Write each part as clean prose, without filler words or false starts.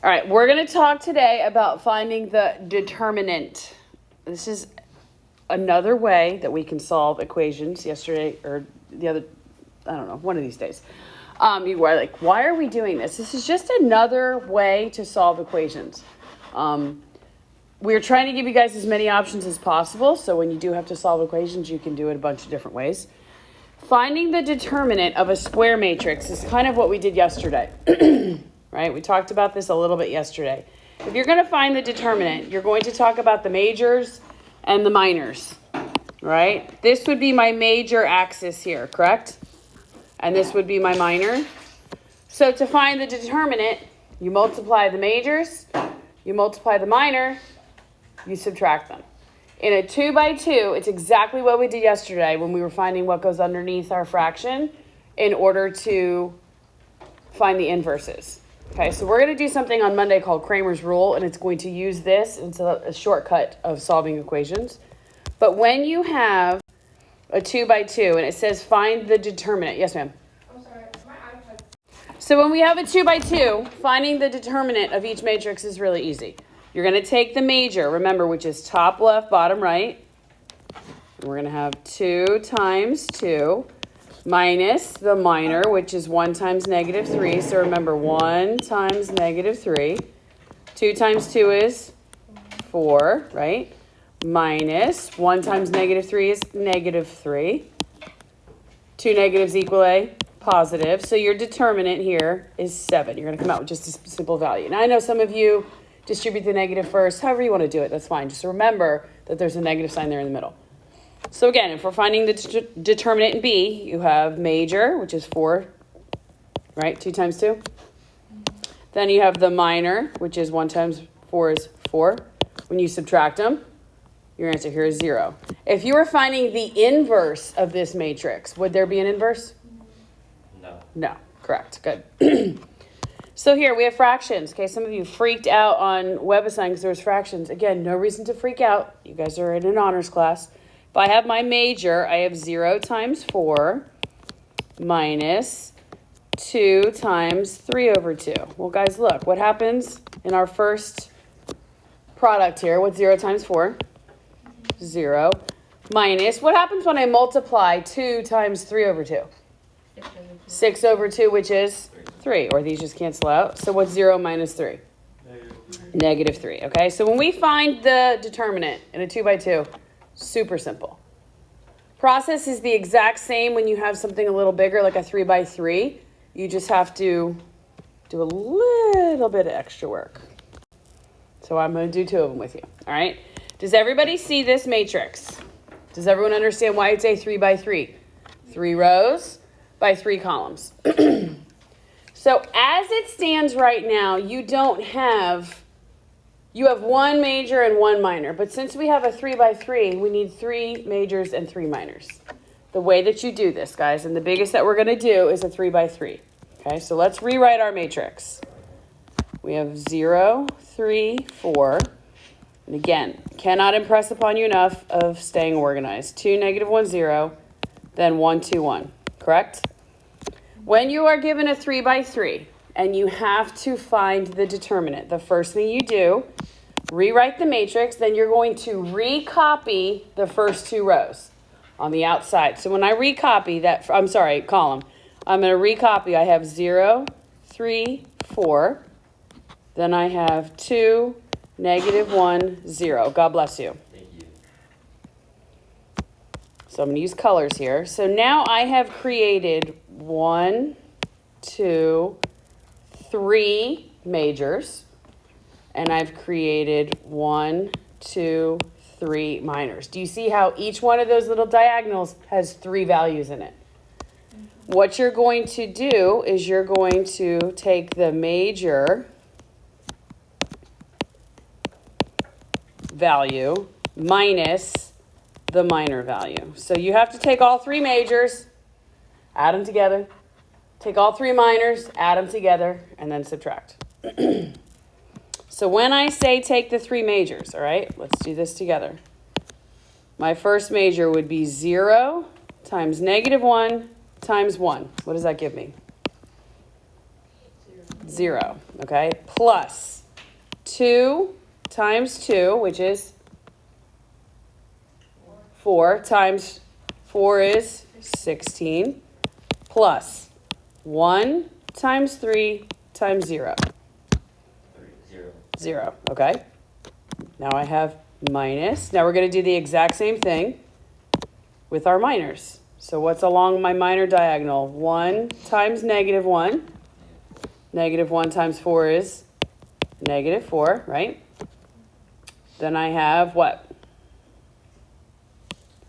All right, we're going to talk today about finding the determinant. This is another way that we can solve equations. Yesterday or the other, I don't know, one of these days. You were like, why are we doing this? This is just another way to solve equations. We're trying to give you guys as many options as possible, so when you do have to solve equations, you can do it a bunch of different ways. Finding the determinant of a square matrix is kind of what we did yesterday. Right? We talked about this a little bit yesterday. If you're going to find the determinant, you're going to talk about the majors and the minors, right? This would be my major axis here, correct? And this would be my minor. So to find the determinant, you multiply the majors, you multiply the minor, you subtract them. In a 2 by 2, it's exactly what we did yesterday when we were finding what goes underneath our fraction in order to find the inverses. Okay, so we're going to do something on Monday called Cramer's rule, and it's going to use this. It's a shortcut of solving equations. But when you have a 2 by 2 and it says find the determinant. Yes, ma'am? I'm sorry, my iPad. So when we have a 2 by 2, finding the determinant of each matrix is really easy. You're going to take the major, remember, which is top left, bottom right. And we're going to have 2 times 2. Minus the minor, which is 1 times negative 3. So remember, 1 times negative 3. 2 times 2 is 4, right? Minus 1 times negative 3 is negative 3. 2 negatives equal a positive. So your determinant here is 7. You're going to come out with just a simple value. Now, I know some of you distribute the negative first. However you want to do it, that's fine. Just remember that there's a negative sign there in the middle. So again, if we're finding the determinant in B, you have major, which is 4, right? 2 times 2. Then you have the minor, which is 1 times 4 is 4. When you subtract them, your answer here is 0. If you were finding the inverse of this matrix, would there be an inverse? No. No, correct. Good. So here we have fractions. Okay, some of you freaked out on WebAssign because there was fractions. Again, no reason to freak out. You guys are in an honors class. If I have my major, I have 0 times 4 minus 2 times 3 over 2. Well, guys, look. What happens in our first product here? What's 0 times 4? 0. Minus, what happens when I multiply 2 times 3 over 2? 6 over 2, which is 3. Or these just cancel out. So what's 0 minus 3? Negative 3. Okay, so when we find the determinant in a 2 by 2, super simple. Process is the exact same when you have something a little bigger, like a 3 by 3. You just have to do a little bit of extra work. So I'm going to do 2 of them with you. All right. Does everybody see this matrix? Does everyone understand why it's a 3 by 3? 3 rows by 3 columns. So as it stands right now, you have 1 major and 1 minor, but since we have a 3 by 3, we need 3 majors and 3 minors. The way that you do this, guys, and the biggest that we're going to do is a 3 by 3. Okay, so let's rewrite our matrix. We have 0, 3, 4. And again, cannot impress upon you enough of staying organized. 2, negative 1, 0, then 1, 2, 1. Correct? When you are given a 3 by 3, and you have to find the determinant, the first thing you do, rewrite the matrix, then you're going to recopy the first 2 rows on the outside. So when I recopy that, column, I'm going to recopy. I have 0, 3, 4. Then I have 2, negative 1, 0. God bless you. Thank you. So I'm going to use colors here. So now I have created 1, 2, 3 majors, and I've created 1, 2, 3 minors. Do you see how each one of those little diagonals has 3 values in it? What you're going to do is you're going to take the major value minus the minor value. So you have to take all 3 majors, add them together. Take all 3 minors, add them together, and then subtract. So when I say take the 3 majors, all right, let's do this together. My first major would be 0 times negative 1 times 1. What does that give me? 0, okay? Plus 2 times 2, which is 4, times 4 is 16, plus 1 times 3 times 0. 0, okay? Now I have minus. Now we're going to do the exact same thing with our minors. So what's along my minor diagonal? 1 times negative 1. Negative 1 times 4 is negative 4, right? Then I have what?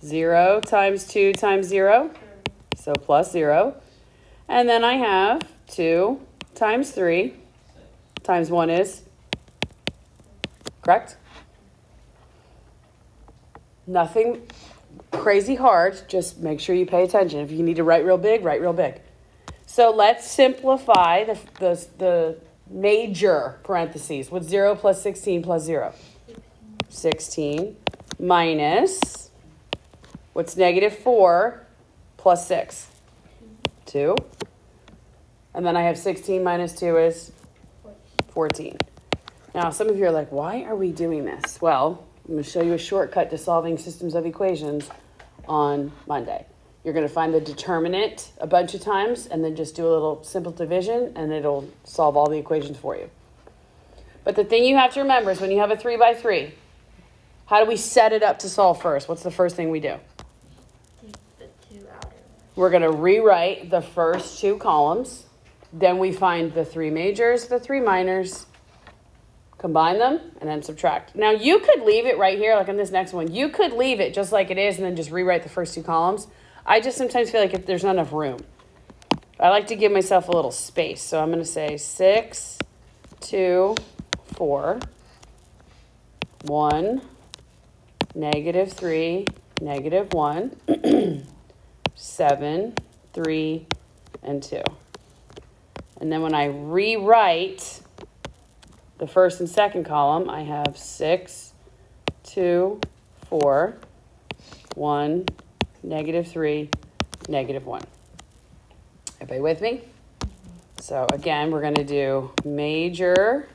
0 times 2 times 0. So plus 0. And then I have 2 times 3 times 1 is, correct? Nothing crazy hard. Just make sure you pay attention. If you need to write real big, write real big. So let's simplify the major parentheses. What's 0 plus 16 plus 0? 16 minus, what's negative 4 plus 6? 2. And then I have 16 minus 2 is 14. Now, some of you are like, why are we doing this? Well, I'm going to show you a shortcut to solving systems of equations on Monday. You're going to find the determinant a bunch of times and then just do a little simple division and it'll solve all the equations for you. But the thing you have to remember is when you have a 3 by 3, how do we set it up to solve first? What's the first thing we do? Take the 2 outer. We're going to rewrite the first 2 columns. Then we find the 3 majors, the 3 minors, combine them, and then subtract. Now, you could leave it right here, like on this next one. You could leave it just like it is and then just rewrite the first 2 columns. I just sometimes feel like if there's not enough room. I like to give myself a little space. So I'm going to say 6, 2, 4, 1, negative 3, negative 1, 7, 3, and 2. And then when I rewrite the first and second column, I have 6, 2, 4, 1, negative 3, negative 1. Everybody with me? So again, we're going to do major,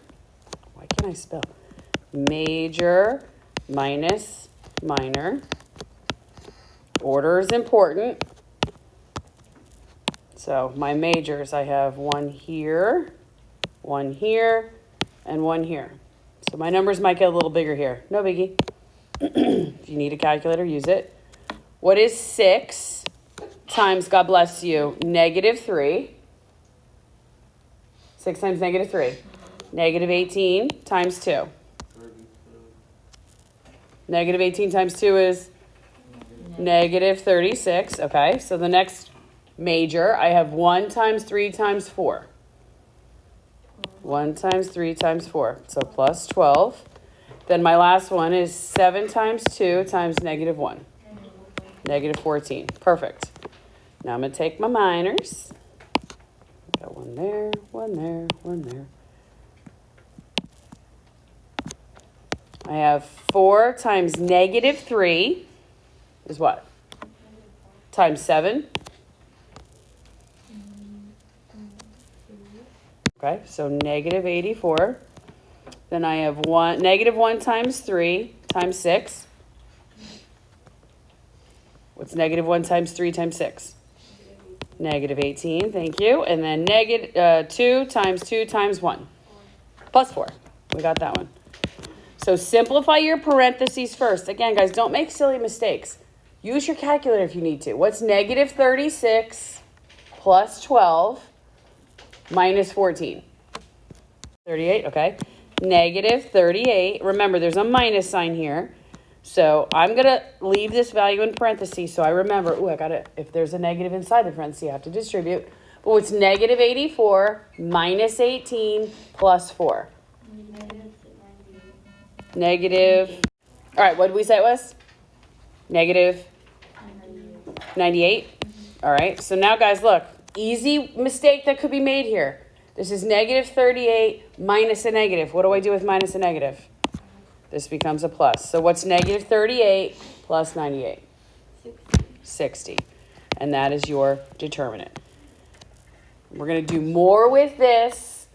why can't I spell? Major minus minor. Order is important. So my majors, I have 1 here, 1 here, and 1 here. So my numbers might get a little bigger here. No biggie. If you need a calculator, use it. What is 6 times, God bless you, negative 3? 6 times negative 3. Negative 18 times 2. Negative 18 times 2 is negative 36. Okay, so the next major, I have 1 times 3 times 4. 1 times 3 times 4, so plus 12. Then my last one is 7 times 2 times negative 1. Negative 14. Perfect. Now I'm going to take my minors. Got 1 there, 1 there, 1 there. I have 4 times negative 3 is what? Times 7. Okay, so negative 84. Then I have negative 1 times 3 times 6. What's negative 1 times 3 times 6? Negative 18, thank you. And then negative 2 times 2 times 1. Plus 4. We got that one. So simplify your parentheses first. Again, guys, don't make silly mistakes. Use your calculator if you need to. What's negative 36 plus 12 minus 14? 38, okay. Negative 38. Remember, there's a minus sign here. So I'm going to leave this value in parentheses so I remember, if there's a negative inside the parentheses, I have to distribute. But what's negative 84 minus 18 plus 4? Negative. All right, what did we say it was? Negative 98. All right, so now guys, look, easy mistake that could be made here. This is negative 38 minus a negative. What do I do with minus a negative? This becomes a plus. So what's negative 38 plus 98? 60. And that is your determinant. We're going to do more with this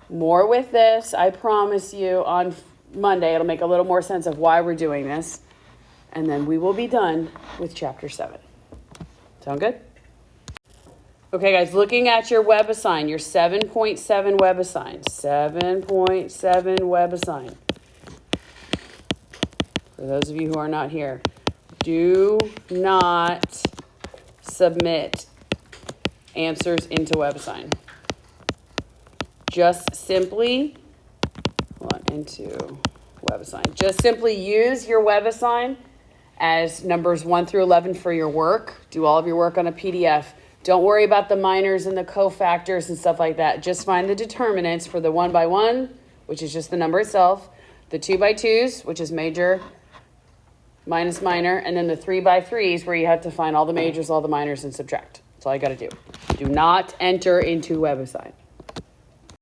More with this, I promise you, on Monday, it'll make a little more sense of why we're doing this. And then we will be done with chapter 7. Sound good? Okay, guys, looking at your web assign, your 7.7 web assign. 7.7 web assign. For those of you who are not here, do not submit answers into WebAssign. Just simply, into WebAssign. Just simply use your WebAssign as numbers 1 through 11 for your work. Do all of your work on a PDF. Don't worry about the minors and the cofactors and stuff like that. Just find the determinants for the 1 by 1, which is just the number itself, the 2 by 2s, which is major minus minor, and then the 3 by 3s where you have to find all the majors, all the minors, and subtract. That's all you got to do. Do not enter into WebAssign.